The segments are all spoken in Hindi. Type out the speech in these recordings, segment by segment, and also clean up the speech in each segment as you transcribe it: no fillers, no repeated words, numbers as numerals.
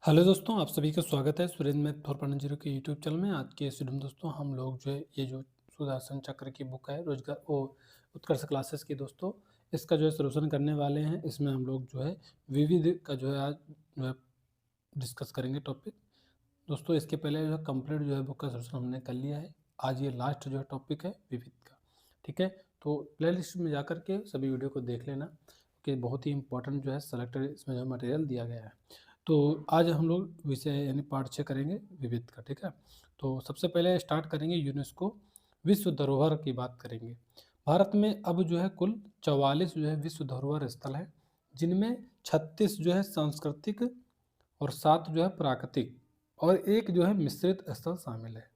हेलो दोस्तों, आप सभी का स्वागत है सुरेंद्र मैथ फॉर पढ़ने जीरो के यूट्यूब चैनल में। आज के इस वीडियो में दोस्तों हम लोग जो है ये जो सुदर्शन चक्र की बुक है रोजगार वो उत्कर्ष क्लासेस की दोस्तों इसका जो है सलूशन करने वाले हैं। इसमें हम लोग जो है विविध का जो है आज जो है डिस्कस करेंगे टॉपिक। दोस्तों इसके पहले जो है कंप्लीट जो है बुक का सलूशन हमने कर लिया है। आज ये लास्ट जो है टॉपिक है विविध का। ठीक है, तो प्ले लिस्ट में जाकर के सभी वीडियो को देख लेना कि बहुत ही इंपॉर्टेंट जो है सेलेक्टेड इसमें जो मटेरियल दिया गया है। तो आज हम लोग विषय यानी पार्ट 6 करेंगे विविध का। ठीक है, तो सबसे पहले स्टार्ट करेंगे यूनेस्को विश्व धरोहर की बात करेंगे। भारत में अब जो है कुल 44 जो है विश्व धरोहर स्थल है, जिनमें 36 जो है सांस्कृतिक और 7 जो है प्राकृतिक और एक जो है मिश्रित स्थल शामिल है।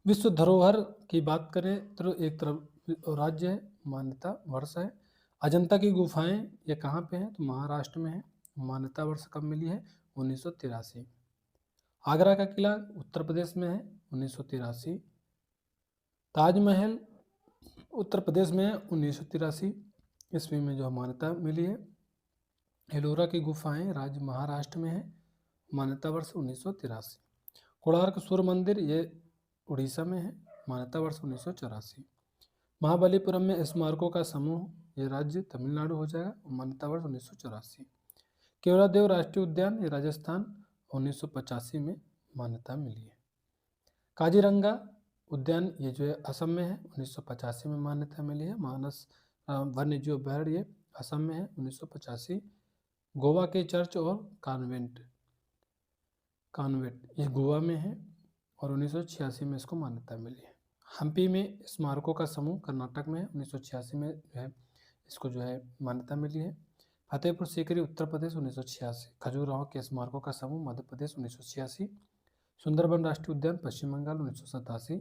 विश्व धरोहर की बात करें तो एक तरफ राज्य है, मान्यता वर्ष है। अजंता की गुफाएं ये कहाँ पे हैं तो महाराष्ट्र में है। मान्यता वर्ष कब मिली है 1983। आगरा का किला उत्तर प्रदेश में है 1983। ताजमहल उत्तर प्रदेश में है 1983 ईस्वी में जो मान्यता मिली है। एलोरा की गुफाएं राज्य महाराष्ट्र में है, मान्यता वर्ष 1983। कोणार्क सूर्य मंदिर ये उड़ीसा में है, मान्यता वर्ष 1984। महाबलीपुरम में स्मारकों का समूह ये राज्य तमिलनाडु हो जाएगा, मान्यता वर्ष 1984। केवलादेव राष्ट्रीय उद्यान ये राजस्थान 1985 में मान्यता मिली है। काजीरंगा उद्यान ये जो है असम में है, 1985 में मान्यता मिली है। मानस वन्य जीव अभयारण्य ये असम में है 1985। गोवा के चर्च और कॉन्वेंट ये गोवा में है और 1986 में इसको मान्यता मिली है। हम्पी में स्मारकों का समूह कर्नाटक में है, 1986 में जो है इसको जो है मान्यता मिली है। फतेहपुर सीकरी उत्तर प्रदेश 1986। खजुराहो के स्मारकों का समूह मध्य प्रदेश 1986। सुंदरबन राष्ट्रीय उद्यान पश्चिम बंगाल 1987।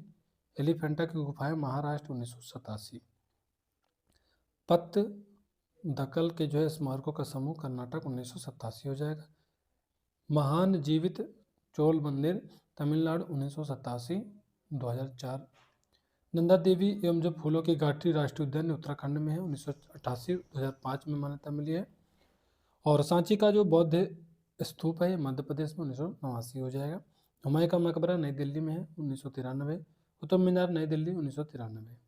एलिफेंटा की गुफाएं महाराष्ट्र 1987। पत्त दकल के जो है स्मारकों का समूह कर्नाटक 1987 हो जाएगा। महान जीवित चोल मंदिर तमिलनाडु 1987 2004। नंदा देवी एवं जो फूलों की गाठी राष्ट्रीय उद्यान उत्तराखंड में है, 1988 2005 में मान्यता मिली है। और सांची का जो बौद्ध स्तूप है मध्य प्रदेश में 1989 हो जाएगा। हुमायूं का मकबरा नई दिल्ली में है 1993। कुतुब मीनार नई दिल्ली 1993।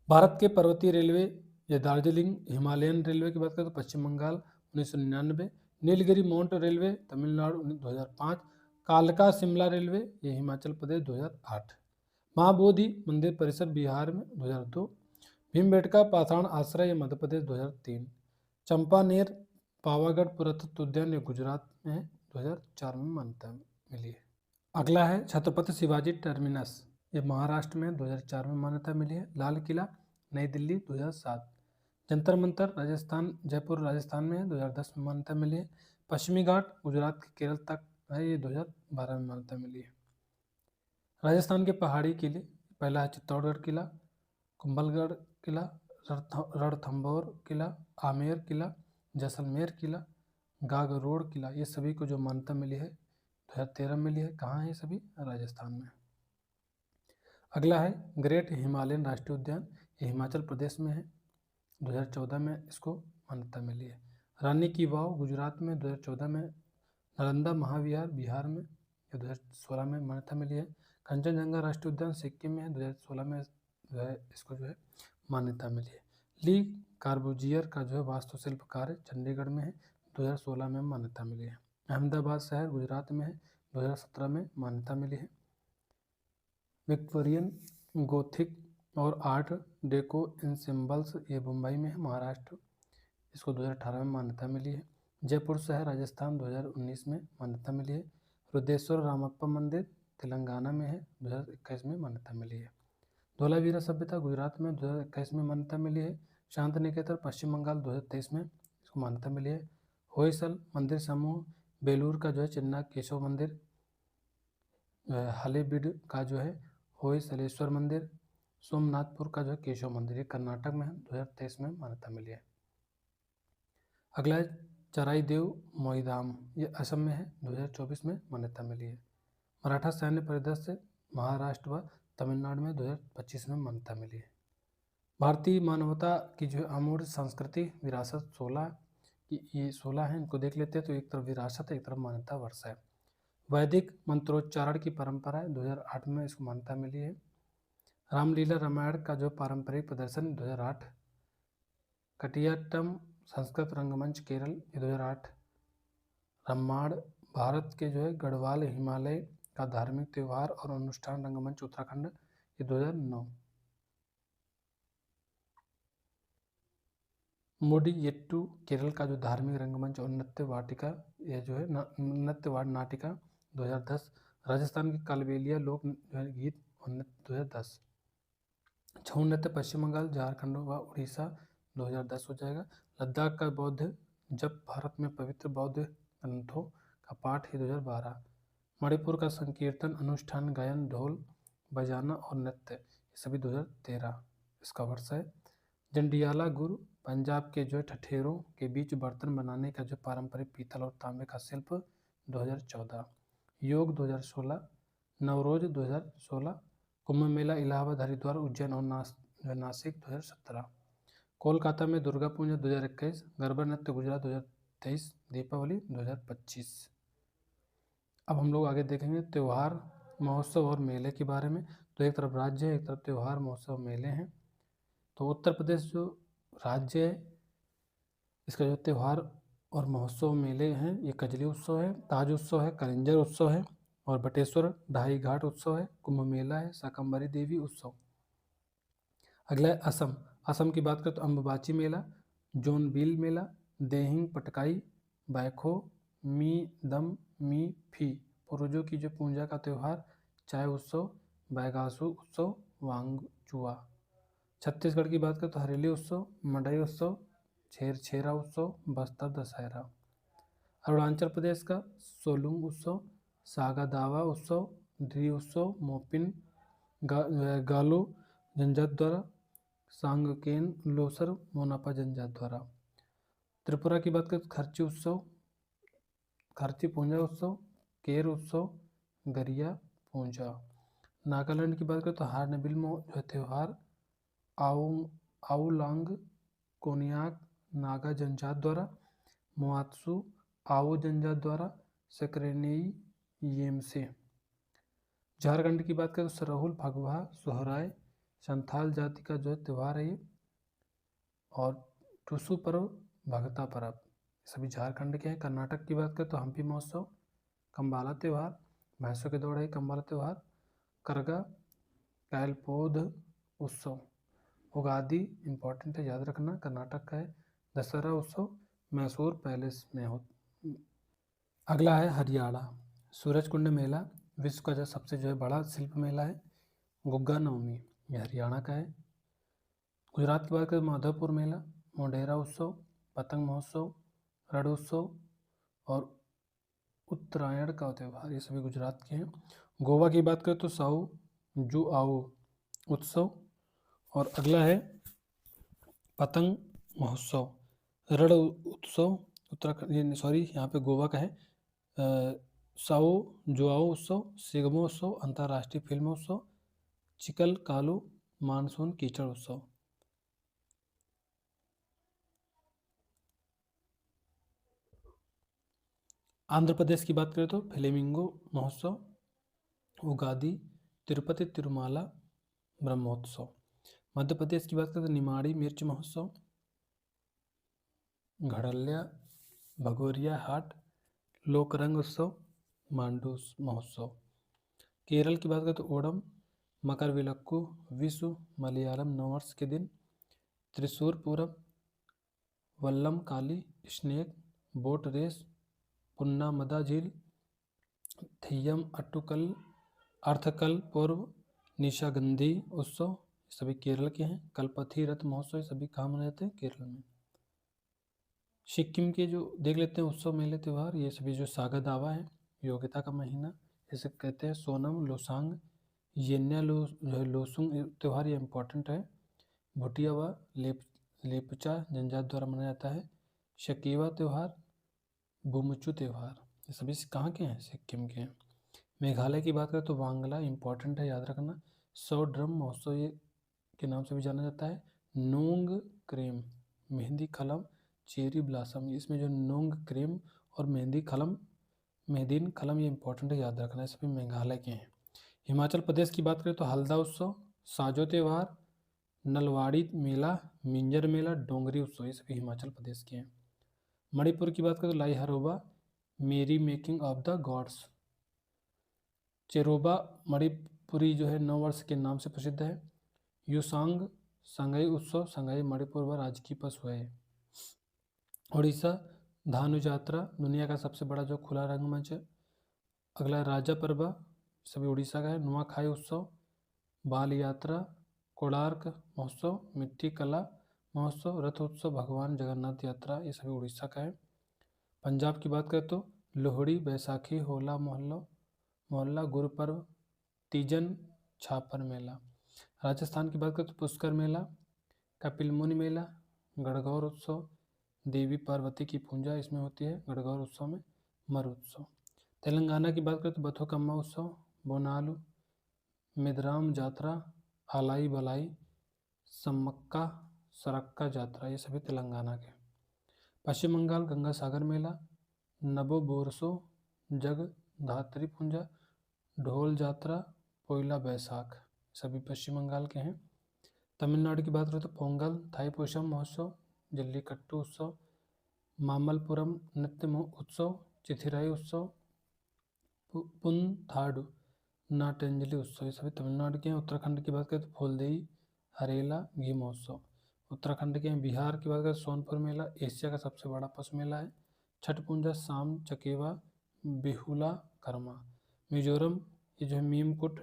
भारत के पर्वतीय रेलवे या दार्जिलिंग हिमालयन रेलवे की बात करें तो पश्चिम बंगाल 1999। Nilgiri mount railway Tamil Nadu 2005। कालका शिमला रेलवे ये हिमाचल प्रदेश 2008। महाबोधि मंदिर परिसर बिहार में 2002। भीमबेटका पाषाण आश्रय मध्य प्रदेश 2003। चंपानेर पावागढ़ पुरातत्व उद्यान ये गुजरात में है, 2004 में मान्यता मिली है। अगला है छत्रपति शिवाजी टर्मिनस ये महाराष्ट्र में 2004 में मान्यता मिली है। लाल किला नई दिल्ली 2007। जंतर मंतर राजस्थान जयपुर राजस्थान में है, 2010 में मान्यता मिली है। पश्चिमी घाट गुजरात के केरल तक है, ये 2012 में मान्यता मिली है। राजस्थान के पहाड़ी किले पहला है चित्तौड़गढ़ किला, कुंभलगढ़ किला, रणथंभौर किला, आमेर किला, जैसलमेर किला, गागरोड किला, ये सभी को जो मान्यता मिली है 2013 मिली है। कहाँ है ये सभी? राजस्थान में। अगला है ग्रेट हिमालयन राष्ट्रीय उद्यान ये हिमाचल प्रदेश में है, 2014 में इसको मान्यता मिली है। रानी की वाव गुजरात में 2014 में। नालंदा महाविहार बिहार में ये 2016 में मान्यता मिली है। कंचनजंगा राष्ट्रीय उद्यान सिक्किम में है, 2016 में जो है इसको जो है मान्यता मिली है। ली कार्बोजियर का जो है वास्तुशिल्प कार्य चंडीगढ़ में है, 2016 में मान्यता मिली है। अहमदाबाद शहर गुजरात में है, 2017 में मान्यता मिली है। विक्टोरियन गोथिक और आर्ट डेको इन सिम्बल्स ये मुंबई में है, महाराष्ट्र, इसको 2018 में मान्यता मिली है। जयपुर शहर राजस्थान 2019 में मान्यता मिली है। रुद्रेश्वर रामप्पा मंदिर तेलंगाना में है, 2021 में मान्यता मिली है। धोलावीरा सभ्यता गुजरात में 2021 में मान्यता मिली है। शांति निकेतन पश्चिम बंगाल 2023 में इसको मान्यता मिली है। होयसल मंदिर समूह बेलूर का जो है चिन्ना केशव मंदिर, हलेबीड का जो है होयसलेश्वर मंदिर, सोमनाथपुर का जो है केशव मंदिर, ये कर्नाटक में है, 2023 में मान्यता मिली है। अगला है चराई देव मोईधाम ये असम में है, 2024 में मान्यता मिली है। मराठा सैन्य परिदृश्य महाराष्ट्र व तमिलनाडु में 2025 में मान्यता मिली है। भारतीय मानवता की जो अमूर्त संस्कृति विरासत 16 कि ये 16 हैं, इनको देख लेते हैं। तो एक तरफ विरासत है, एक तरफ मान्यता वर्ष है। वैदिक मंत्रोच्चारण की परंपरा है, 2008 में इसको मान्यता मिली है। रामलीला रामायण का जो पारंपरिक प्रदर्शन 2008। कटियाट्टम संस्कृत रंगमंच केरल, ये 2008। रम्माड़ भारत के जो है गढ़वाल हिमालय का धार्मिक त्यौहार और अनुष्ठान रंगमंच उत्तराखंड, ये 2009। मोडियेट्टू केरल का जो धार्मिक रंगमंच और नृत्य वाटिका, ये जो है नृत्य नाटिका 2010। राजस्थान की कालबेलिया लोक गीत और नृत्य 2010। छऊ नृत्य पश्चिम बंगाल, झारखंड व उड़ीसा 2010 हो जाएगा। लद्दाख का बौद्ध जब भारत में पवित्र बौद्ध ग्रंथों का पाठ है 2012। मणिपुर का संकीर्तन अनुष्ठान गायन ढोल बजाना और नृत्य, ये सभी 2013 इसका वर्ष है। जंडियाला गुरु पंजाब के जो ठठेरों के बीच बर्तन बनाने का जो पारंपरिक पीतल और तांबे का शिल्प 2014। योग 2016। नवरोज 2016। कुंभ मेला इलाहाबाद हरिद्वार उज्जैन और नासिक 2017। कोलकाता में दुर्गा पूजा 2021। गरबा नृत्य गुजरात 2023। दीपावली 2025। अब हम लोग आगे देखेंगे त्यौहार महोत्सव और मेले के बारे में। तो एक तरफ राज्य है, एक तरफ त्यौहार महोत्सव मेले हैं। तो उत्तर प्रदेश जो राज्य है, इसका जो त्यौहार और महोत्सव मेले हैं, ये कजली उत्सव है, ताज उत्सव है, कलिंजर उत्सव है और बटेश्वर ढाई घाट उत्सव है, कुंभ मेला है, शाकंभरी देवी उत्सव। अगला है असम। असम की बात करें तो अम्बुबाची मेला, जोनबिल मेला, देहिंग पटकाई, बैखो, मी दम मी फी, पूर्वजों की जो पूजा का त्यौहार, चाय उत्सव, बैगासु उत्सव, वांगचुआ। छत्तीसगढ़ की बात करें तो हरेली उत्सव, मडई उत्सव, छेरछेरा उत्सव, बस्तर दशहरा। अरुणाचल प्रदेश का सोलुंग उत्सव, सागा दावा उत्सव, ड्री उत्सव, मोपिन गालो जनजात द्वारा, सांगकेन लोसर मोनापा जनजात द्वारा। त्रिपुरा की बात करें तो खर्ची उत्सव, खर्ची पूंजा उत्सव, केर उत्सव, गरिया पूंजा। नागालैंड की बात करें तो हार्नबिल जो त्यौहार, आउलांग कोनियाक नागा जनजात द्वारा, मुआत्सु आओ जनजात द्वारा, सकरेनेई येमसे। झारखंड की बात करें तो सरहुल फगुआ सोहराय संथाल जाति का जो त्यौहार है ये, और टुसु पर्व भगता पर्व, सभी झारखंड के हैं। कर्नाटक की बात करें तो हम्पी महोत्सव, कंबाला त्यौहार, भैंसों के दौड़ है कंबाला त्यौहार, करगा कैलपोध उत्सव। उगादि इम्पॉर्टेंट है, याद रखना, कर्नाटक का है। दशहरा उत्सव मैसूर पैलेस में हो। अगला है हरियाणा। सूरजकुंड मेला विश्व का जो सबसे जो है बड़ा शिल्प मेला है। गुग्गा नवमी, ये हरियाणा का है। गुजरात की बात करें माधवपुर मेला, मोढेरा उत्सव, पतंग महोत्सव, रण उत्सव और उत्तरायण का त्यौहार, ये सभी गुजरात के हैं। गोवा की बात करें तो साउ जुआओ उत्सव, और अगला है पतंग महोत्सव, रण उत्सव उत्तराखंड, सॉरी यहाँ पे गोवा का है। साओ जुआओ उत्सव, सिगमो उत्सव, अंतर्राष्ट्रीय फिल्म उत्सव, चिकल कालू मानसून कीचड़ उत्सव। आंध्र प्रदेश की बात करें तो फ्लेमिंगो महोत्सव, उगादि, तिरुपति तिरुमाला ब्रह्मोत्सव। मध्य प्रदेश की बात करें तो निमाड़ी मिर्च महोत्सव, घड़लिया भगोरिया हाट, लोकरंग उत्सव, मांडू महोत्सव। केरल की बात करें तो ओणम, मकर विलक्कू, विशु, मलयालम नववर्ष के दिन, त्रिशूर पूरब, वल्लम काली, स्नेक, बोट रेस, पुन्नामदा झील, थेयम अट्टुकल अर्थकल पूर्व, निशागंधी उत्सव, सभी केरल के हैं। कलपथी रथ महोत्सव, सभी कहाँ मनाए जाते हैं? केरल में। सिक्किम के जो देख लेते हैं उत्सव मेले त्यौहार, ये सभी जो सागा दावा है, योग्यता का महीना, जैसे कहते हैं सोनम लोसांग, येन्या लोसुंग त्यौहार, ये इम्पोर्टेंट है। भुटिया व लेपचा जनजात द्वारा मनाया जाता है। शकीवा त्यौहार, बुमचू त्यौहार, ये सभी कहाँ के हैं? सिक्किम के हैं। मेघालय की बात करें तो वांगला इम्पॉर्टेंट है, याद रखना। 100 ड्रम महोत्सव ये के नाम से भी जाना जाता है। नोंग क्रेम, मेहंदी कलम, चेरी ब्लॉसम, इसमें जो नोंग क्रीम और मेहदीन खलम ये इंपॉर्टेंट है, याद रखना है, सभी मेघालय के हैं। हिमाचल प्रदेश की बात करें तो हल्दा उत्सव, साजो त्यौहार, नलवाड़ी मेला, मिंजर मेला, डोंगरी उत्सव, ये सभी हिमाचल प्रदेश के हैं। मणिपुर की बात करें तो लाई हरोबा, मेरी making of the gods. Cheiraoba Manipuri जो है 9 वर्ष के नाम से प्रसिद्ध है। युसांग संगाई उत्सव, संगाई मणिपुर व राजकीय पशु है। उड़ीसा धानु यात्रा, दुनिया का सबसे बड़ा जो खुला रंगमंच है। अगला राजा परबा, सभी उड़ीसा का है। नुआखाई उत्सव, बाल यात्रा, कोणार्क महोत्सव, मिट्टी कला महोत्सव, रथ उत्सव, भगवान जगन्नाथ यात्रा, ये सभी उड़ीसा का है। पंजाब की बात करें तो लोहड़ी, बैसाखी, होला मोहल्ला, गुरुपर्व, तीजन, छापर मेला। राजस्थान की बात करें तो पुष्कर मेला, कपिल मुनि मेला, गणगौर उत्सव, देवी पार्वती की पूजा इसमें होती है गणगौर उत्सव में, मर उत्सव। तेलंगाना की बात करें तो बथुकम्मा उत्सव, बोनालू, मिदराम जात्रा, आलाई बलाई, सम्मक्का सरक्का जात्रा, ये सभी तेलंगाना के। पश्चिम बंगाल गंगा सागर मेला, नबो बोरसो, जग धात्री पूजा, ढोल जात्रा, पोइला बैसाख, सभी पश्चिम बंगाल के हैं। तमिलनाडु की बात करें तो पोंगल, थाईपुसम महोत्सव, जल्लीकट्टू उत्सव, मामल्लपुरम नृत्य उत्सव, चिथिराई उत्सव, पुनथाडु नाट्यांजलि उत्सव, ये सभी तमिलनाडु के हैं। उत्तराखंड की बात करें तो फूलदेई हरेला घी महोत्सव, उत्तराखंड के हैं। बिहार की बात करें सोनपुर मेला, एशिया का सबसे बड़ा पशु मेला है। छठ पूजा, शाम चकेवा, बिहुला कर्मा। मिजोरम, ये जो है मीमकुट,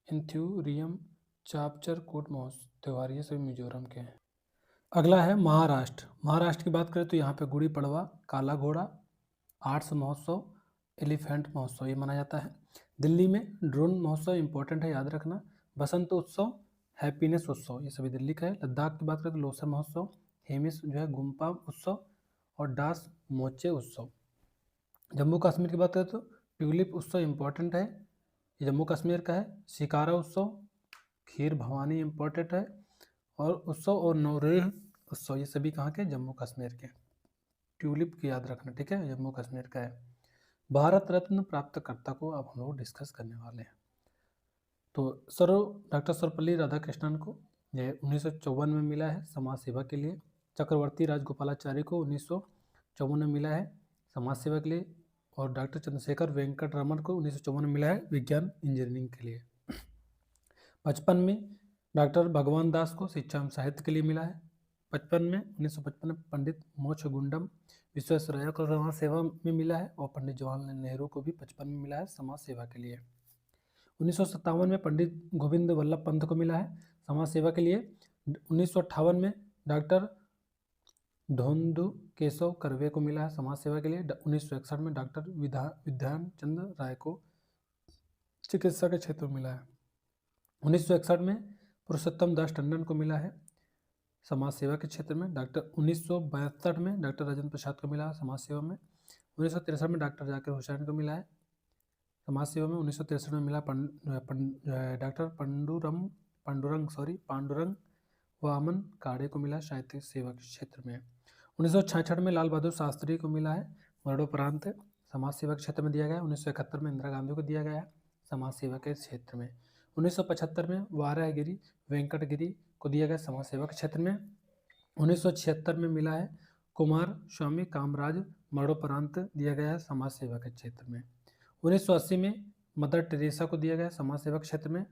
एंथ्यूरियम, चापचर कूट महोत्सव त्यौहार, ये सभी मिजोरम के हैं। अगला है महाराष्ट्र। महाराष्ट्र की बात करें तो यहाँ पे गुड़ी पड़वा, काला घोड़ा, आर्ट्स महोत्सव, एलिफेंट महोत्सव ये मनाया जाता है। दिल्ली में ड्रोन महोत्सव इंपॉर्टेंट है, याद रखना। बसंत उत्सव, हैप्पीनेस उत्सव, ये सभी दिल्ली का है। लद्दाख की बात करें तो लोसर महोत्सव, हेमिस जो है गुम्पा उत्सव और डास मोचे उत्सव। जम्मू कश्मीर की बात करें तो ट्यूलिप उत्सव इंपॉर्टेंट है, ये जम्मू कश्मीर का है। शिकारा उत्सव, खीर भवानी इंपॉर्टेंट है और उत्सव, और नौरेह उत्सव, ये सभी कहाँ के, जम्मू कश्मीर के। ट्यूलिप की याद रखना, ठीक है, जम्मू कश्मीर का है। भारत रत्न प्राप्तकर्ता को अब हम लोग डिस्कस करने वाले हैं। तो डॉक्टर सर्वपल्ली राधाकृष्णन को ये 1954 में मिला है समाज सेवा के लिए। चक्रवर्ती राजगोपालाचारी को 1954 में मिला है समाज सेवा के लिए। और डॉक्टर चंद्रशेखर वेंकट रमन को 1954 में मिला है विज्ञान इंजीनियरिंग के लिए। 55 में डॉक्टर भगवान दास को शिक्षा एवं साहित्य के लिए मिला है। 1955 में पंडित मोक्षगुंडम विश्वेश्वरैया को समाज सेवा में मिला है। और पंडित जवाहरलाल नेहरू को भी 55 में मिला है समाज सेवा के लिए। 1957 में पंडित गोविंद वल्लभ पंत को मिला है समाज सेवा के लिए। 1958 में डॉक्टर धोंदू केशव कर्वे को मिला है समाज सेवा के लिए। 1961 में डॉक्टर विधान चंद्र राय को चिकित्सा के क्षेत्र में मिला है। 1961 में पुरुषोत्तम दास टंडन को मिला है समाज सेवा के क्षेत्र में। 1962 में डॉक्टर राजेंद्र प्रसाद को मिला है समाज सेवा में। 1963 में डॉक्टर जाकिर हुसैन को मिला है समाज सेवा में। 1963 में मिला डॉक्टर पांडुरंग वामन काड़े को मिला साहित्य सेवा के क्षेत्र में। 1966 में लाल बहादुर शास्त्री को मिला है मरणोपरांत समाज सेवा के क्षेत्र में दिया गया। 1971 में इंदिरा गांधी को दिया गया समाज सेवा के क्षेत्र में। 1975 में वाराहगिरी वेंकटगिरी को दिया गया समाज सेवा के क्षेत्र में। 1976 में मिला है कुमार स्वामी कामराज मरणोपरांत दिया गया है समाज सेवा के क्षेत्र में। 1980 में मदर टेरेसा को दिया गया समाज सेवा के क्षेत्र में।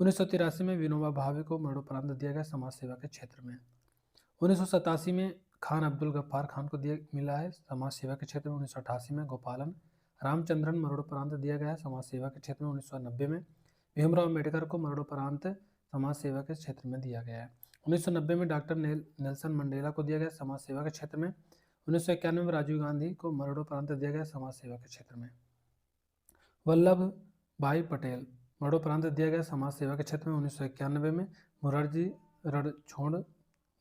1983 में विनोबा भावे को मरणोपरांत दिया गया समाज सेवा के क्षेत्र में। 1987 में खान अब्दुल गफ्फार खान को मिला है समाज सेवा के क्षेत्र में। 1988 में गोपालन रामचंद्रन मरणोपरांत दिया गया है समाज सेवा के क्षेत्र में। 1990 में भीमराव अम्बेडकर को मरणोपरांत समाज सेवा के क्षेत्र में दिया गया है। 1990 में डॉक्टर नेल्सन मंडेला को दिया गया समाज सेवा के क्षेत्र में। 1991 में राजीव गांधी को मरणोपरांत दिया गया समाज सेवा के क्षेत्र में। वल्लभ भाई पटेल मरणोपरांत दिया गया समाज सेवा के क्षेत्र में। 1991 में मोरारजी रणछोड़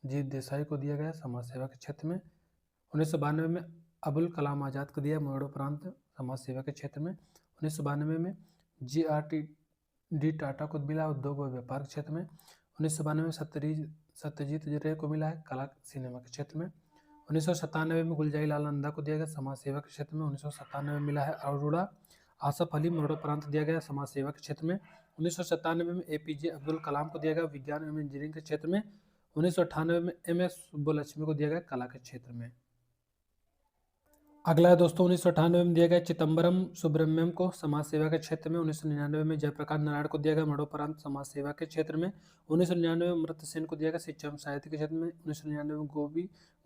जी देसाई को दिया गया समाज सेवा के क्षेत्र में। 1992 में अबुल कलाम आज़ाद को दिया मरणोपरांत समाज सेवा के क्षेत्र में। 1992 में GRT टाटा को मिला उद्योग व व्यापार के क्षेत्र में। 1992 में सत्यजीत रे को मिला है कला सिनेमा के क्षेत्र में। 1997 में गुलजारी लाल नंदा को दिया गया समाज सेवा के क्षेत्र में। 1997 में मिला है अरोड़ा आसफ अली मरणोपरांत दिया गया समाज सेवा के क्षेत्र में। 1997 में एपीजे अब्दुल कलाम को दिया गया विज्ञान एवं इंजीनियरिंग के क्षेत्र में। 1998 में एमएस सुब्बुलक्ष्मी को दिया गया कला के क्षेत्र में। अगला है दोस्तों 1998 में दिया गया चिदम्बरम सुब्रमण्यम को समाज सेवा के क्षेत्र में। 1999 में जयप्रकाश नारायण को दिया गया मरणोपरांत समाज सेवा के क्षेत्र में। 1999 में अमर्त्य सेन को दिया गया शिक्षा एवं साहित्य के क्षेत्र में। 1999 में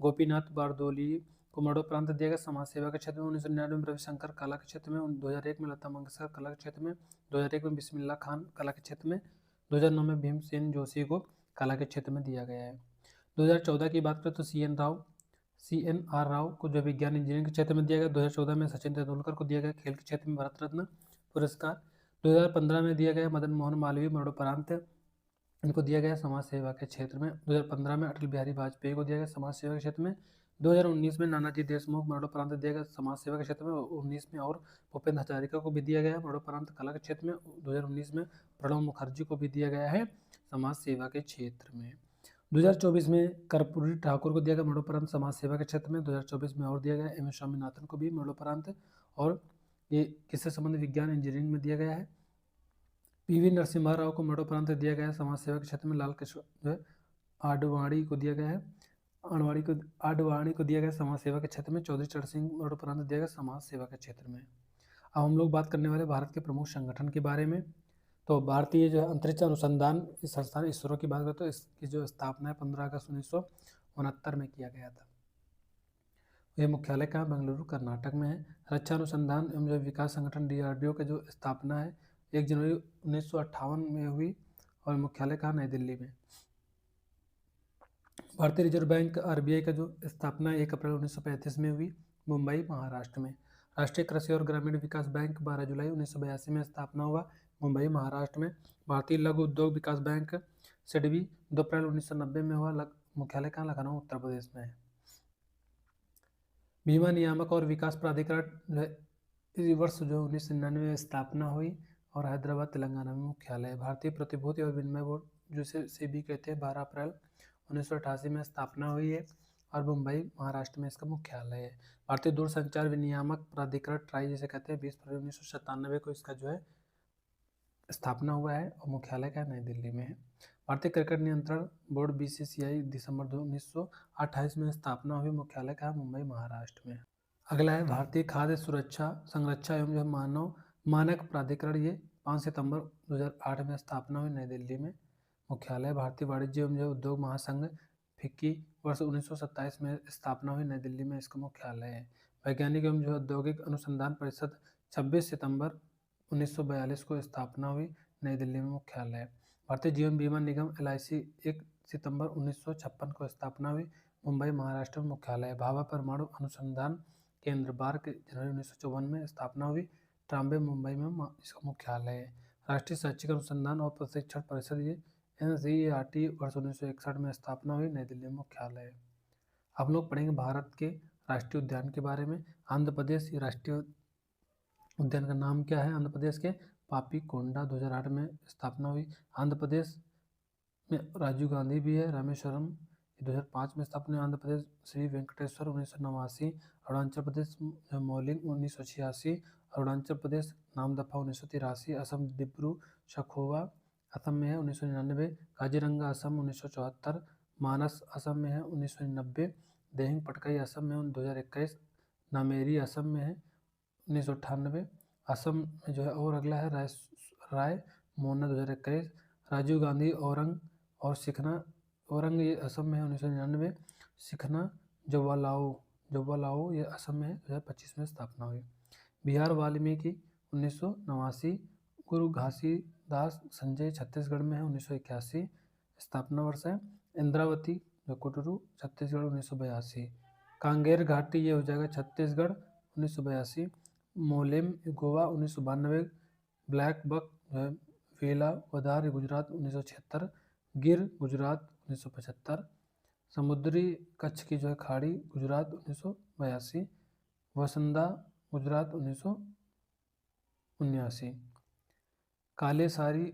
गोपीनाथ बारदोली को मरणोपरांत दिया गया समाज सेवा के क्षेत्र में। 1999 में रविशंकर कला के क्षेत्र में। 2001 में लता मंगेशकर कला के क्षेत्र में। 2001 में बिस्मिल्लाह खान कला के क्षेत्र में। 2009 में भीमसेन जोशी को कला के क्षेत्र में दिया गया है। 2014 की बात करें तो CNR राव को जो विज्ञान इंजीनियरिंग के क्षेत्र में दिया गया। 2014 में सचिन तेंदुलकर को दिया गया खेल के क्षेत्र में भारत रत्न पुरस्कार। 2015 में दिया गया मदन मोहन मालवीय मरणोपरांत इनको दिया गया समाज सेवा के क्षेत्र में। 2015 में अटल बिहारी वाजपेयी को दिया गया समाज सेवा के क्षेत्र में। 2019 में नानाजी देशमुख मरणोपरांत दिया गया समाज सेवा के क्षेत्र में। 19 में और भूपेंद्र हजारिका को भी दिया गया मरणोपरांत कला के क्षेत्र में। 2019 में प्रणब मुखर्जी को भी दिया गया है समाज सेवा के क्षेत्र में। 2024 में कर्पूरी ठाकुर को दिया गया मरणोपरांत समाज सेवा के क्षेत्र में। 2024 में और दिया गया एम एस स्वामीनाथन को भी मरणोपरांत, और ये किससे संबंधित विज्ञान इंजीनियरिंग में दिया गया है। PV नरसिम्हा राव को मरणोपरांत दिया गया है समाज सेवा के क्षेत्र में। लाल कृष्ण जो है आडवाणी को दिया गया है आडवाणी को दिया गया समाज सेवा के क्षेत्र में। चौधरी चरण सिंह मरणोपरांत दिया गया समाज सेवा के क्षेत्र में। अब हम लोग बात करने वाले भारत के प्रमुख संगठन के बारे में। तो भारतीय जो अंतरिक्ष अनुसंधान संस्थान इसरो की बात करें तो इसकी जो स्थापना है 15 अगस्त 1969 में किया गया था। यह मुख्यालय कहाँ, बेंगलुरु कर्नाटक में है। रक्षा अनुसंधान एवं जो विकास संगठन DRDO की जो स्थापना है 1 जनवरी 1958 में हुई, और मुख्यालय कहाँ, नई दिल्ली में। भारतीय रिजर्व बैंक RBI का जो स्थापना 1 अप्रैल 1935 में हुई, मुंबई महाराष्ट्र में। राष्ट्रीय कृषि और ग्रामीण विकास बैंक 12 जुलाई 1982 में स्थापना हुआ, मुंबई महाराष्ट्र में। भारतीय लघु उद्योग विकास बैंक SIDBI 2 अप्रैल 1990 में हुआ, मुख्यालय कहाँ, लखनऊ उत्तर प्रदेश में है। बीमा नियामक और विकास प्राधिकरण इस वर्ष जो 1999 में स्थापना हुई, और हैदराबाद तेलंगाना में मुख्यालय है। भारतीय प्रतिभूति और विनिमय बोर्ड जिसे SEBI कहते हैं 12 अप्रैल 1988 में स्थापना हुई है, और मुंबई महाराष्ट्र में इसका मुख्यालय है। भारतीय दूरसंचार विनियामक प्राधिकरण ट्राई जिसे कहते हैं 20 फरवरी 1997 को इसका जो है स्थापना हुआ है, और मुख्यालय का नई दिल्ली में है। भारतीय क्रिकेट नियंत्रण बोर्ड BCCI दिसंबर 1928 में स्थापना हुई, मुख्यालय का मुंबई महाराष्ट्र में। अगला है भारतीय खाद्य सुरक्षा संरक्षा एवं जो मानव मानक प्राधिकरण, ये 5 सितंबर 2008 में स्थापना हुई, नई दिल्ली में मुख्यालय। भारतीय वाणिज्य एवं जो उद्योग महासंघ FICCI वर्ष 1927 में स्थापना हुई, नई दिल्ली में इसका मुख्यालय है। वैज्ञानिक एवं जो औद्योगिक अनुसंधान परिषद 26 सितंबर 1942 को स्थापना हुई, नई दिल्ली में मुख्यालय है। भारतीय जीवन बीमा निगम LIC 1 सितंबर 1956 को स्थापना हुई, मुंबई महाराष्ट्र में मुख्यालय है। भाभा परमाणु अनुसंधान केंद्र बार्क जनवरी 1954 में स्थापना हुई, ट्राम्बे मुंबई में इसका मुख्यालय है। राष्ट्रीय शैक्षिक अनुसंधान और प्रशिक्षण परिषद ये NCERT वर्ष 1961 में स्थापना हुई, नई दिल्ली में मुख्यालय है। आप लोग पढ़ेंगे भारत के राष्ट्रीय उद्यान के बारे में। आंध्र प्रदेश राष्ट्रीय उद्यान का नाम क्या है, आंध्र प्रदेश के पापी कोंडा 2008 में स्थापना हुई। आंध्र प्रदेश में राजीव गांधी भी है, रामेश्वरम 2005 में स्थापना हुई। आंध्र प्रदेश श्री वेंकटेश्वर 1989, अरुणाचल प्रदेश मौलिंग 1986, अरुणाचल प्रदेश नामदफा 1983, असम डिब्रू सखोवा असम में है 1999, काजीरंगा असम 1974, मानस असम में है 1990, देहिंग पटकाई असम में 2021, नामेरी असम में है 1998, असम में जो है। और अगला है राय मोना 2021, राजीव गांधी औरंग और सिखना औरंग ये असम में है 1999, सिखना जवालाओ ये असम में है 2025 में स्थापना हुई। बिहार वाल्मीकि 1989, गुरु घासीदास संजय छत्तीसगढ़ में है 1981 स्थापना वर्ष है। इंद्रावती जो कुटरू छत्तीसगढ़ 1982, कांगेर घाटी ये हो जाएगा छत्तीसगढ़ 1982, मोलेम गोवा 1992, ब्लैक बक वेला वदार गुजरात 1976, गिर गुजरात 1975, समुद्री कच्छ की जो है खाड़ी गुजरात 1982, वसंदा गुजरात 1979, काले सारी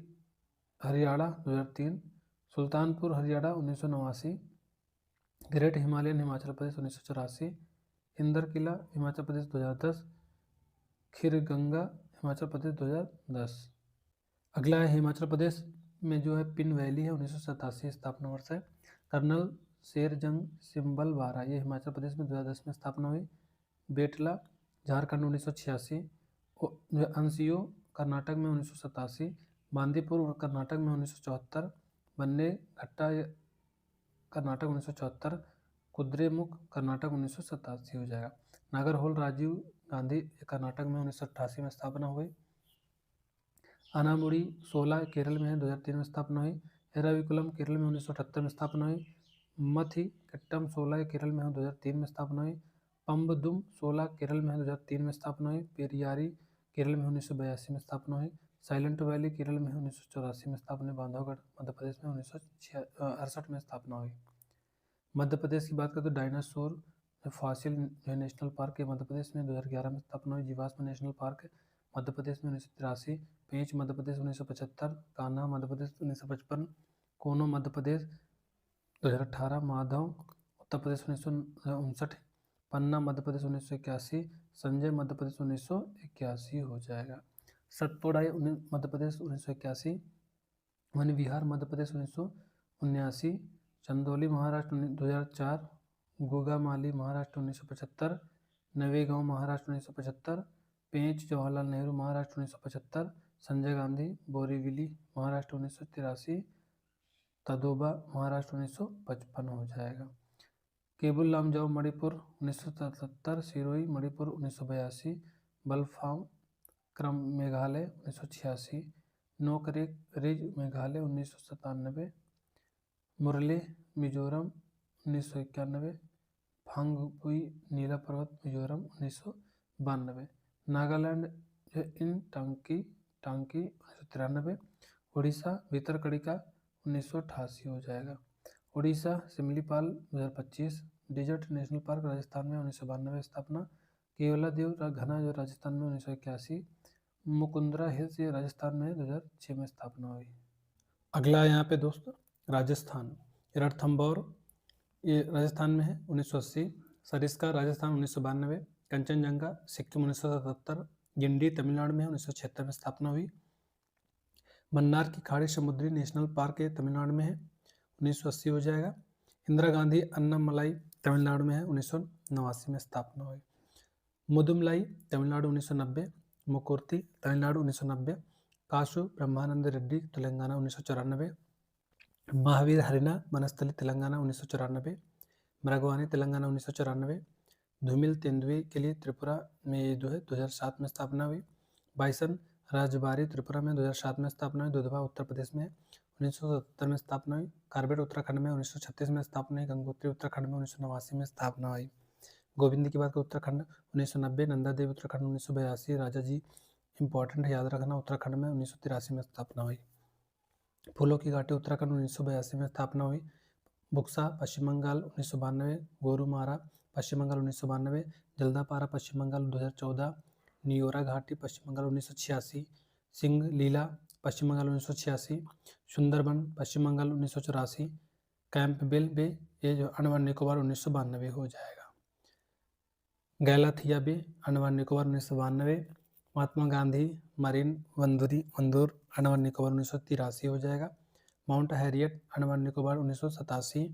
हरियाणा 2003, सुल्तानपुर हरियाणा 1989, ग्रेट हिमालयन हिमाचल प्रदेश 1984, इंदर किला हिमाचल प्रदेश 2010, खीरगंगा हिमाचल प्रदेश 2010। अगला है हिमाचल प्रदेश में जो है पिन वैली है 1987 स्थापना वर्ष है। कर्नल शेर जंग सिंबल बारा, ये हिमाचल प्रदेश में 2010 में स्थापना हुई। बेटला झारखंड 1986, जो अंसियो कर्नाटक में 1987, बांदीपुर कर्नाटक में 1974, बन्ने घट्टा कर्नाटक 1974, कुद्रेमुख कर्नाटक 1987 हो जाएगा। नागरहोल राजीव गांधी कर्नाटक में 1988 में स्थापना हुई। अनामुड़ी 16 केरल में है 2003 में स्थापना हुई। एराविकुलम केरल में 1978 में स्थापना हुई। मथी कट्टम 16 केरल में है 2003 में स्थापना हुई। पम्बदुम 16 केरल में है 2003 में स्थापना हुई। पेरियारी केरल में 1982 में स्थापना हुई। साइलेंट वैली केरल में 1984 में स्थापना हुई। बांधवगढ़ मध्य प्रदेश में 1968 में स्थापना हुई। मध्य प्रदेश की बात करें तो डायनासोर फॉसिल जो नेशनल पार्क है मध्य प्रदेश में 2011 में स्थापना हुई। जीवाश्म नेशनल पार्क मध्य प्रदेश में 1983, पेंच मध्य प्रदेश 1975, कान्हा मध्य प्रदेश 1955, कोनो मध्य प्रदेश 2018, माधव उत्तर प्रदेश 1959, पन्ना मध्य प्रदेश 1981, संजय मध्य प्रदेश 1981 हो जाएगा। सतपुड़ाई मध्य प्रदेश 1981, वन विहार मध्य प्रदेश 1979, चंदौली महाराष्ट्र 2004, गोगामाली महाराष्ट्र 1975, नवेगांव महाराष्ट्र 1975, पेंच जवाहरलाल नेहरू महाराष्ट्र 1975, संजय गांधी बोरीवली महाराष्ट्र 1983, तदोबा महाराष्ट्र 1955 हो जाएगा। केबुल लामजाओ मणिपुर 1977, सिरोही मणिपुर 1982, बलफाम क्रम मेघालय 1986, नोकरेक मेघालय 1997, मुरले मिजोरम 1991, फांगपुई नीला पर्वत मिजोरम 1992, नागालैंड इन टांकी 1993, उड़ीसा भीतरकनिका 1988 हो जाएगा। Orissa Similipal 2025, desert national park Rajasthan में 1992 स्थापना। केवलादेव घना जो राजस्थान में 1981, मुकुंदरा हिल्स ये राजस्थान में 2006 में स्थापना हुई। अगला यहाँ पे दोस्तों राजस्थान, रणथंभौर ये राजस्थान में है 1980, सरिस्का राजस्थान 1992, कंचनजंगा सिक्किम 1977, गिंडी तमिलनाडु में 1976 में स्थापना हुई। मन्नार की खाड़ी समुद्री नेशनल पार्क है तमिलनाडु में है 1980 हो जाएगा। इंदिरा गांधी अन्नामलाई तमिलनाडु में है 1989 में स्थापना हुई। मुदुमलाई तमिलनाडु 1990, मुकुर्ती तमिलनाडु 1990, काशु ब्रह्मानंद रेड्डी तेलंगाना 1994, महावीर हरिना वनस्थली तेलंगाना 1994, मृगवानी तेलंगाना 1994, धूमिल तेंदुए के लिए त्रिपुरा में जो है 2007 में स्थापना हुई। बाइसन राजबारी त्रिपुरा में 2007 में स्थापना हुई। दुधवा उत्तर प्रदेश में 1977 में स्थापना हुई। कार्बेट उत्तराखंड में 1936 में स्थापना हुई। गंगोत्री उत्तराखंड में 1989 में स्थापना हुई। गोविंद की बात करें उत्तराखंड 1990, नंदा देवी उत्तराखंड 1982, राजा जी इंपॉर्टेंट है याद रखना उत्तराखंड में 1983 में स्थापना हुई। फूलों की घाटी उत्तराखंड 1982 में स्थापना हुई। बुक्सा पश्चिम बंगाल 1992, गोरुमारा पश्चिम बंगाल 1992, जल्दापारा पश्चिम बंगाल 2014, नियोरा घाटी Paschim Bengal 1986, Singalila Paschim Bengal 1986, Sundarban Paschim Bengal 1984, Campbell Bay ये जो अंडमान निकोबार 1992 हो जाएगा। Galathea Bay Andaman Nicobar 1992, Mahatma Gandhi Marine Wandoor Andaman Nicobar 1983 हो जाएगा। Mount Harriet Andaman Nicobar 1987,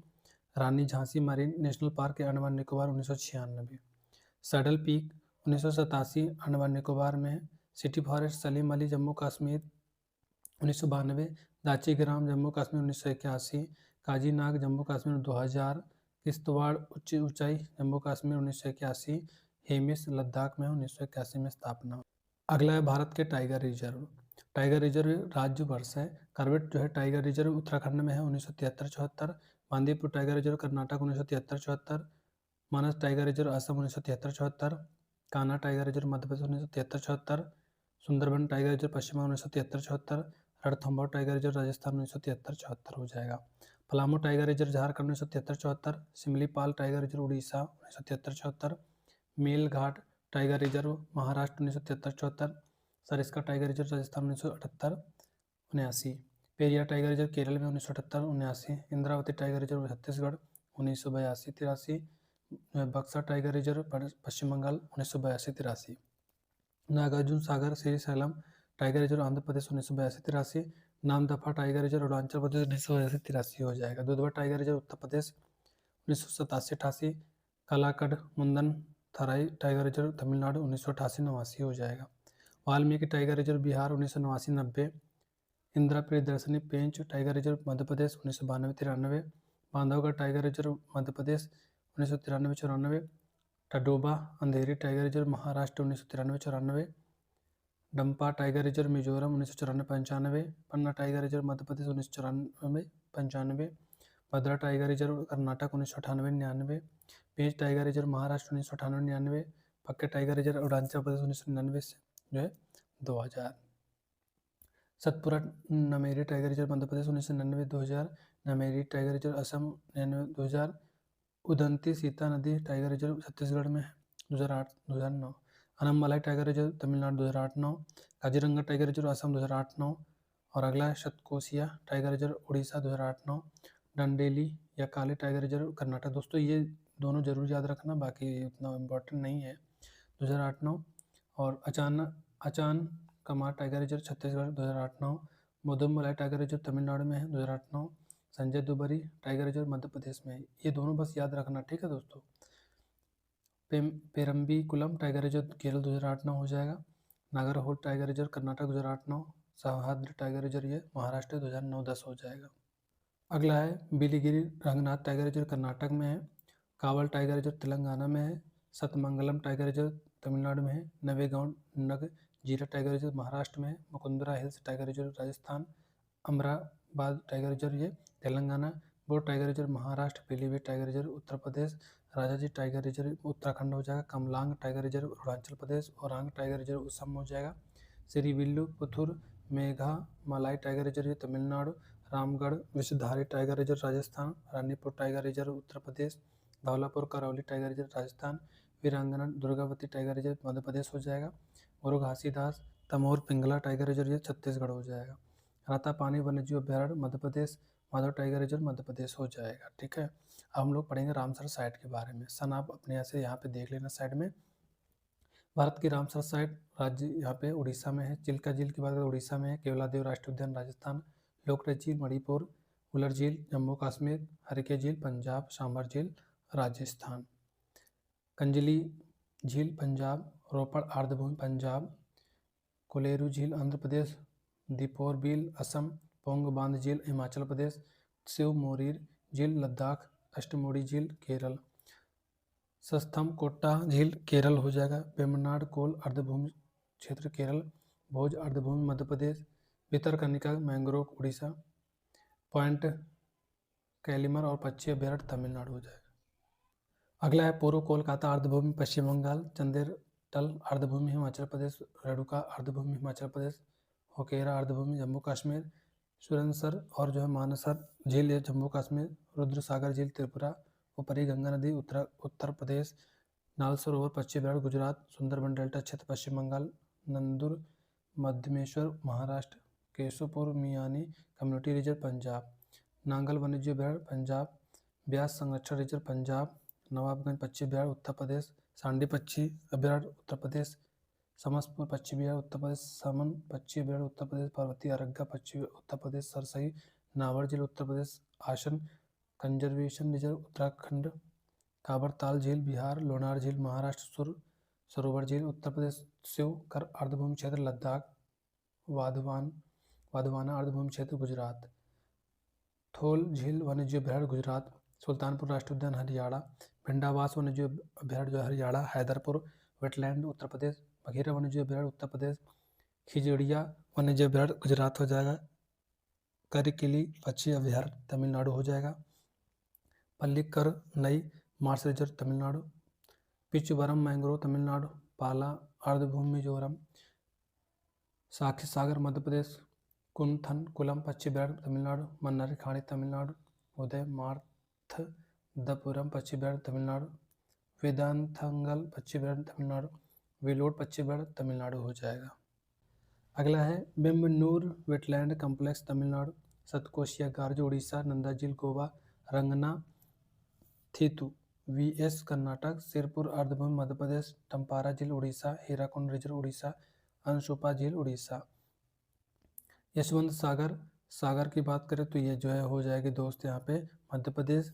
Rani Jhansi Marine National Park Andaman Nicobar 1996, Saddle Peak 1987 Andaman Nicobar में है। City Forest Salim Ali Jammu Kashmir 1992, Dachigam Jammu Kashmir 1981, काजी नाग जम्मू कश्मीर 2000, किश्तवाड़ ऊंचाई जम्मू कश्मीर 1981, हेमिस लद्दाख में 1981 में स्थापना। अगला है भारत के टाइगर रिजर्व। टाइगर रिजर्व राज्य वर्ष है। कार्बेट जो है टाइगर रिजर्व उत्तराखंड में है 1973-74, Bandipur tiger reserve Karnataka 1973-74, Manas tiger reserve Assam 1973-74, Kanha tiger reserve Madhya Pradesh 1973-74, Sundarban tiger reserve Paschim Bangal 1973-74, Ranthambore tiger reserve Rajasthan 1973-74 हो जाएगा। Palamu tiger reserve Jharkhand 1973-74, Simlipal tiger reserve Orissa 1973-74, Melghat tiger reserve Maharashtra 1973-74, Sariska tiger reserve Rajasthan 1978-79, Periyar tiger reserve Kerala में 1978-79, Indravati tiger reserve Chhattisgarh 1982-83, Buxa tiger reserve Paschim Bangal 1982-83, Nagarjuna Sagar Srisailam tiger reserve Andhra Pradesh 1982-83, Namdapha tiger reserve Arunachal Pradesh 1982-83 हो जाएगा। Dudhwa tiger reserve Uttar Pradesh 1987-88, Kalakad Mundanthurai tiger reserve Tamil Nadu 1988-89 हो जाएगा। Valmiki tiger reserve Bihar 1989-90, Indira Priyadarshini Pench tiger reserve Madhya Pradesh 1992-93, Bandhavgarh tiger reserve Madhya Pradesh 1993-94, Tadoba Andhari tiger reserve Maharashtra 1993-94, Dampa tiger reserve Mizoram 1994-95, Panna tiger reserve Madhya Pradesh 1994-95, Bhadra tiger reserve Karnataka 1998-99, पेंच टाइगर रिजर्व महाराष्ट्र 1998-99, पक्के टाइगर रिजर्व अरुणाचल प्रदेश 1999 से जो है 2000, Satpura Nameri tiger reserve Madhya Pradesh 1999-2000, Nameri tiger reserve Assam 99-2000, Udanti Sita Nadi tiger reserve Chhattisgarh में 2008-2009, Anamalai tiger reserve Tamil Nadu 2008-9, Kaziranga tiger reserve Assam 2008-9, और अगला है शतकोशिया टाइगर रिजर्व उड़ीसा 2008-9, डंडेली या काली टाइगर रिजर्व कर्नाटक। दोस्तों ये दोनों जरूर याद रखना, बाकी उतना इम्पोर्टेंट नहीं है। 2008-9, और Achanakmar tiger reserve Chhattisgarh 2008-9, Mudumalai tiger reserve Tamil Nadu में है 2008-9, संजय दुबरी टाइगर रिजर्व मध्य प्रदेश में है। ये दोनों बस याद रखना, ठीक है दोस्तों। पेरम्बीकुलम टाइगर रिजर्व केरल 2008-9 हो जाएगा। Nagarhole tiger reserve Karnataka 2008-9, Sahyadri tiger reserve ये महाराष्ट्र 2009-10 हो जाएगा। अगला है बिलीगिरी रंगनाथ टाइगर रिजर्व कर्नाटक में है, कावल टाइगर रिजर्व तेलंगाना में है, सतमंगलम टाइगर रिजर्व तमिलनाडु में है, नवेगांव नग जीरा टाइगर रिजर्व महाराष्ट्र में है, Mukundra hills tiger reserve Rajasthan, Amrabad tiger reserve ये Telangana, Bor tiger reserve Maharashtra, Pilibhit tiger reserve Uttar Pradesh, Rajaji tiger reserve Uttarakhand हो जाएगा, Kamlang tiger reserve Arunachal Pradesh, Orang tiger reserve Assam हो जाएगा, Srivilliputhur Megamalai tiger reserve Tamil Nadu, Ramgarh Vishdhari tiger reserve Rajasthan, Ranipur tiger reserve Uttar Pradesh, Dholpur Karauli tiger reserve Rajasthan, Veerangana Durgavati tiger reserve Madhya Pradesh हो जाएगा, और घासीदास तमोर पिंगला टाइगर रिजर्व छत्तीसगढ़ हो जाएगा, रातापानी वन्यजीव अभ्यारण्य मध्य प्रदेश, माधव टाइगर रिजर्व मध्य प्रदेश हो जाएगा। ठीक है, अब हम लोग पढ़ेंगे रामसर साइट के बारे में। सन आप अपने यहाँ पे देख लेना साइड में। भारत की रामसर साइट राज्य यहाँ पे उड़ीसा में है। चिल्का झील की बात करें उड़ीसा में है, केवलादेव राष्ट्रीय उद्यान राजस्थान, लोकरज झील मणिपुर, उलर झील जम्मू कश्मीर, हरिके झील पंजाब, सांभर झील राजस्थान, कंजली झील पंजाब, रोपड़ आर्द्रभूमि पंजाब, कोलेरू झील आंध्र प्रदेश, दीपोर बील असम, पोंग बांध झील हिमाचल प्रदेश, शिव मोरीर झील लद्दाख, अष्टमोड़ी झील केरल, सस्थम कोट्टा झील केरल हो जाएगा, वेम्बनाड कोल अर्धभूमि क्षेत्र केरल, भोज अर्धभूमि मध्य प्रदेश, भितरकनिका मैंग्रोव उड़ीसा, पॉइंट कैलिमर और पक्षी अभ्यारण्य तमिलनाडु हो जाएगा। अगला है पूर्व कोलकाता अर्धभूमि पश्चिम बंगाल, चंदेरटल अर्धभूमि हिमाचल प्रदेश, रेणुका अर्धभूमि हिमाचल प्रदेश, होकेरा अर्धभूमि जम्मू कश्मीर, सुरनसर और जो है मानसर झील है जम्मू कश्मीर, रुद्रसागर झील त्रिपुरा, ऊपरी गंगा नदी उत्तर प्रदेश, नाल सरोवर पश्चिम बंगाल गुजरात, सुंदरबन डेल्टा क्षेत्र पश्चिम बंगाल, नंदुर मध्यमेश्वर महाराष्ट्र, केशोपुर मियानी कम्युनिटी रिजर्व पंजाब, नांगल वन्यजीव अभ्यारण्य पंजाब, ब्यास संरक्षण रिजर्व पंजाब, नवाबगंज पक्षी अभ्यारण्य उत्तर प्रदेश, सांडी पक्षी अभ्यारण्य उत्तर प्रदेश, समसपुर पक्षी अभ्यारण्य उत्तर प्रदेश, समन पक्षी अभ्यारण्य उत्तर प्रदेश, पर्वतीय अरग्गा पक्षी उत्तर प्रदेश, सरसई नावर झील उत्तर प्रदेश, आसन कंजर्वेशन रिजर्व उत्तराखंड, काबरताल झील बिहार, लोनार झील महाराष्ट्र, सुर सरोवर झील उत्तर प्रदेश, शिव कर अर्धभूमि क्षेत्र लद्दाख, वाधवाना अर्धभूमि क्षेत्र गुजरात, थोल झील वन्यजीव अभ्यारण्य गुजरात, सुल्तानपुर राष्ट्रीय उद्यान हरियाणा, भिंडावास वन्यजीव अभ्यारण्य हरियाणा, हैदरपुर वेटलैंड उत्तर प्रदेश, बघीरा वन्यजीव अभ्यारण्य उत्तर प्रदेश, खिजड़िया वन्यजीव अभ्यारण्य गुजरात हो जाएगा, करिकिली पक्षी अभ्यारण्य तमिलनाडु हो जाएगा, पल्लीकर नई Mars reserve Tamil Nadu, Pichavaram mangrove Tamil Nadu, पाला अर्धभूमि मिजोरम, साक्षी सागर मध्य प्रदेश, कुंथन कुलम पक्षी अभ्यारण्य तमिलनाडु, मन्नारी खाड़ी तमिलनाडु, उदय मार्थदपुरम पक्षी अभ्यारण्य तमिलनाडु, वेदांतंगल पक्षी अभ्यारण्य तमिलनाडु, वेलोड पक्षी अभ्यारण्य तमिलनाडु हो जाएगा। अगला है Vembannur wetland complex Tamil Nadu, Satkosia gorge Orissa, Nanda झील गोवा, रंगना थीतु वीएस कर्नाटक, सिरपुर अर्धभूमि मध्य प्रदेश, टम्पारा झील उड़ीसा, हीराकुंड रिजर्व उड़ीसा, अंशुपा झील उड़ीसा। यशवंत सागर, सागर की बात करें तो ये जो है हो जाएगी दोस्त यहाँ पे मध्य प्रदेश।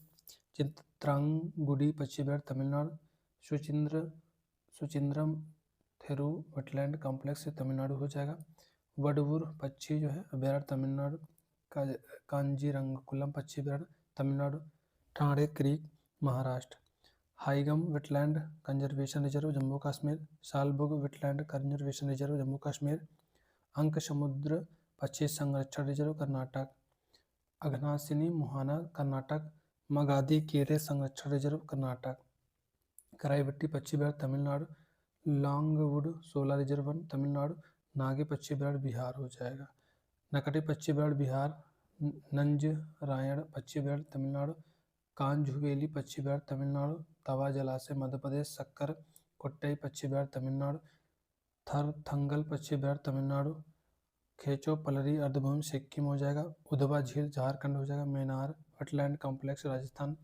चित्रांगुडी पश्चिमी घाट तमिलनाडु, सुचिंद्रम थेरू वेटलैंड कॉम्प्लेक्स से तमिलनाडु हो जाएगा। वडवूर पक्षी जो है अभ्यारण्य तमिलनाडु, कांजीरंगकुलम पक्षी अभ्यारण्य Tamil Nadu, Thane creek Maharashtra. Hygam wetland conservation reserve Jammu Kashmir, Shallbugh wetland conservation reserve Jammu Kashmir, अंक समुद्र पक्षी संरक्षण रिजर्व कर्नाटक, अघनासिनी मुहाना कर्नाटक, मगादी केरे संरक्षण रिजर्व कर्नाटक, कराईवट्टी पक्षी अभ्यारण्य तमिलनाडु, लॉन्गवुड शोला रिजर्व वन तमिलनाडु, नागी पक्षी अभ्यारण्य बिहार हो जाएगा। नकटी पक्षी अभ्यारण्य बिहार, नंजरायण पक्षी अभ्यारण्य तमिलनाडु, कांझुवेली पक्षी अभ्यारण्य तमिलनाडु, तवा जलाशय मध्य प्रदेश, सक्कर कोट्टई पक्षी अभ्यारण्य तमिलनाडु, थरथंगल पक्षी अभ्यारण्य तमिलनाडु, खेचो पलरी अर्धभूमि सिक्किम हो जाएगा। उधवा झील झारखंड हो जाएगा। Maynard wetland complex Rajasthan,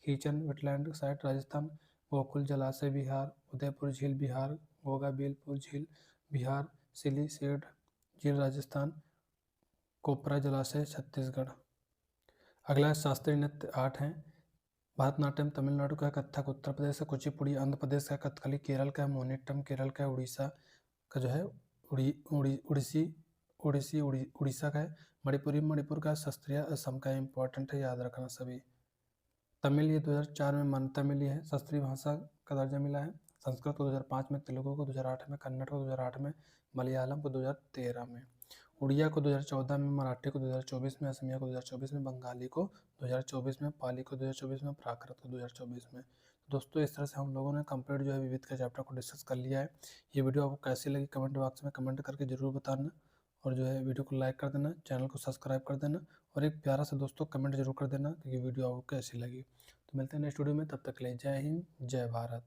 Khichan wetland site Rajasthan, Gokul जलाशय बिहार, उदयपुर झील बिहार, गोगा बेलपुर झील बिहार, सिलीसेड झील राजस्थान, कोपरा जलाशय छत्तीसगढ़। अगला शास्त्रीय नृत्य 8 है। भरतनाट्यम तमिलनाडु का, कथक उत्तर प्रदेश का, कुचिपुड़ी आंध्र प्रदेश का, कथकली केरल का, मोहिनीअट्टम केरल का, उड़ीसा का जो है उड़ीसा का है। मणिपुरी मणिपुर का, शास्त्रीय असम का। इंपॉर्टेंट है, याद रखना सभी। तमिल ये 2004 में मान्यता मिली है, शास्त्रीय भाषा का दर्जा मिला है। संस्कृत को 2005 में, तेलुगु को 2008 में, कन्नड़ को 2008 में, मलयालम को 2013 में, उड़िया को 2014 में, मराठी को 2024 में, असमिया को 2024 में, बंगाली को 2024 में, पाली को 2024 में, प्राकृत को 2024 में। दोस्तों इस तरह से हम लोगों ने कंप्लीट जो है विविध का चैप्टर को डिस्कस कर लिया है। ये वीडियो आपको कैसी लगी कमेंट बॉक्स में कमेंट करके जरूर बताना, और जो है वीडियो को लाइक कर देना, चैनल को सब्सक्राइब कर देना, और एक प्यारा सा दोस्तों कमेंट जरूर कर देना कि ये वीडियो आपको कैसी लगी। तो मिलते हैं नेक्स्ट वीडियो में, तब तक के लिए जय हिंद जय भारत।